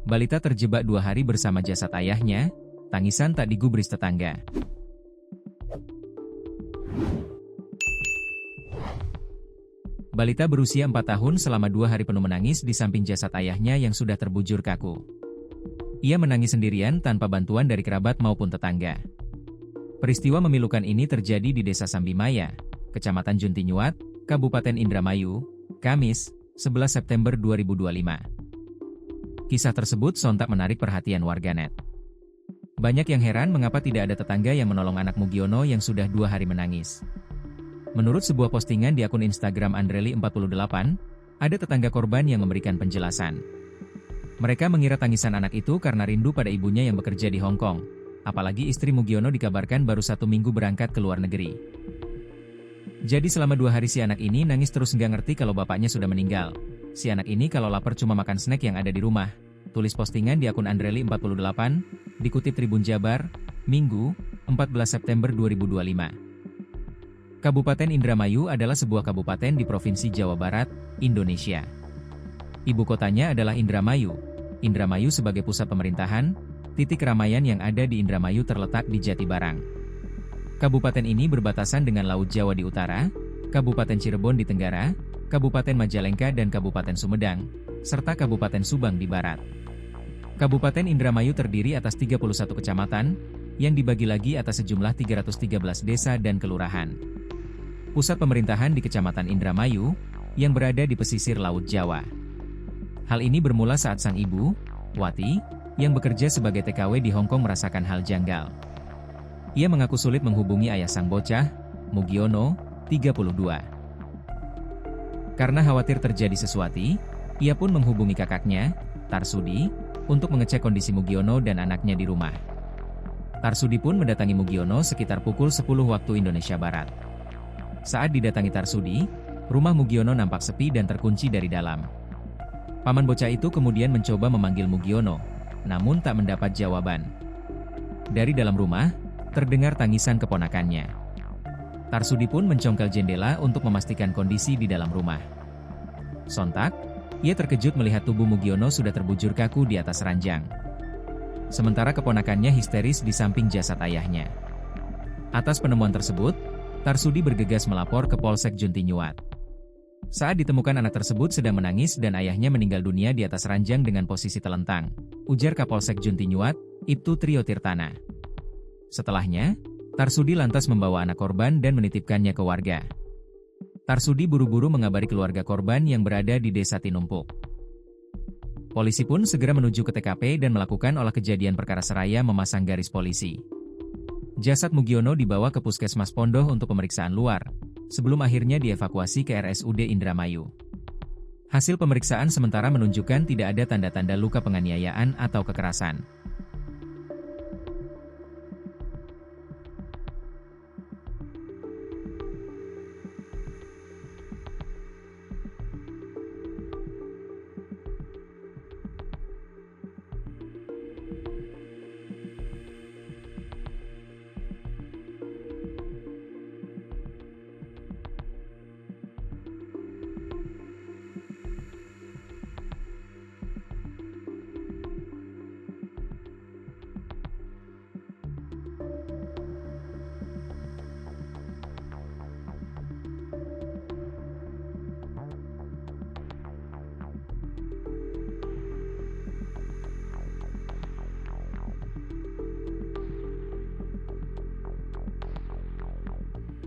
Balita terjebak 2 hari bersama jasad ayahnya, tangisan tak digubris tetangga. Balita berusia 4 tahun selama 2 hari penuh menangis di samping jasad ayahnya yang sudah terbujur kaku. Ia menangis sendirian tanpa bantuan dari kerabat maupun tetangga. Peristiwa memilukan ini terjadi di Desa Sambimaya, Kecamatan Juntinyuat, Kabupaten Indramayu, Kamis, 11 September 2025. Kisah tersebut sontak menarik perhatian warganet. Banyak yang heran mengapa tidak ada tetangga yang menolong anak Mugiono yang sudah 2 hari menangis. Menurut sebuah postingan di akun Instagram Andreli48, ada tetangga korban yang memberikan penjelasan. Mereka mengira tangisan anak itu karena rindu pada ibunya yang bekerja di Hong Kong. Apalagi istri Mugiono dikabarkan baru 1 minggu berangkat ke luar negeri. Jadi selama 2 hari si anak ini nangis terus nggak ngerti kalau bapaknya sudah meninggal. Si anak ini kalau lapar cuma makan snack yang ada di rumah. Tulis postingan di akun Andreli48, dikutip Tribun Jabar, Minggu, 14 September 2025. Kabupaten Indramayu adalah sebuah kabupaten di Provinsi Jawa Barat, Indonesia. Ibu kotanya adalah Indramayu. Indramayu sebagai pusat pemerintahan, titik keramaian yang ada di Indramayu terletak di Jatibarang. Kabupaten ini berbatasan dengan Laut Jawa di utara, Kabupaten Cirebon di tenggara, Kabupaten Majalengka dan Kabupaten Sumedang, serta Kabupaten Subang di barat. Kabupaten Indramayu terdiri atas 31 kecamatan, yang dibagi lagi atas sejumlah 313 desa dan kelurahan. Pusat pemerintahan di Kecamatan Indramayu, yang berada di pesisir Laut Jawa. Hal ini bermula saat sang ibu, Wati, yang bekerja sebagai TKW di Hong Kong merasakan hal janggal. Ia mengaku sulit menghubungi ayah sang bocah, Mugiono, 32. Karena khawatir terjadi sesuatu, ia pun menghubungi kakaknya, Tarsudi, untuk mengecek kondisi Mugiono dan anaknya di rumah. Tarsudi pun mendatangi Mugiono sekitar pukul 10 waktu Indonesia Barat. Saat didatangi Tarsudi, rumah Mugiono nampak sepi dan terkunci dari dalam. Paman bocah itu kemudian mencoba memanggil Mugiono, namun tak mendapat jawaban. Dari dalam rumah, terdengar tangisan keponakannya. Tarsudi pun mencongkel jendela untuk memastikan kondisi di dalam rumah. Sontak, ia terkejut melihat tubuh Mugiono sudah terbujur kaku di atas ranjang. Sementara keponakannya histeris di samping jasad ayahnya. Atas penemuan tersebut, Tarsudi bergegas melapor ke Polsek Juntinyuat. Saat ditemukan anak tersebut sedang menangis dan ayahnya meninggal dunia di atas ranjang dengan posisi telentang, ujar Kapolsek Juntinyuat, Ibtu Trio Tirtana. Setelahnya, Tarsudi lantas membawa anak korban dan menitipkannya ke warga. Tarsudi buru-buru mengabari keluarga korban yang berada di Desa Tinumpuk. Polisi pun segera menuju ke TKP dan melakukan olah kejadian perkara seraya memasang garis polisi. Jasad Mugiono dibawa ke Puskesmas Pondoh untuk pemeriksaan luar, sebelum akhirnya dievakuasi ke RSUD Indramayu. Hasil pemeriksaan sementara menunjukkan tidak ada tanda-tanda luka penganiayaan atau kekerasan.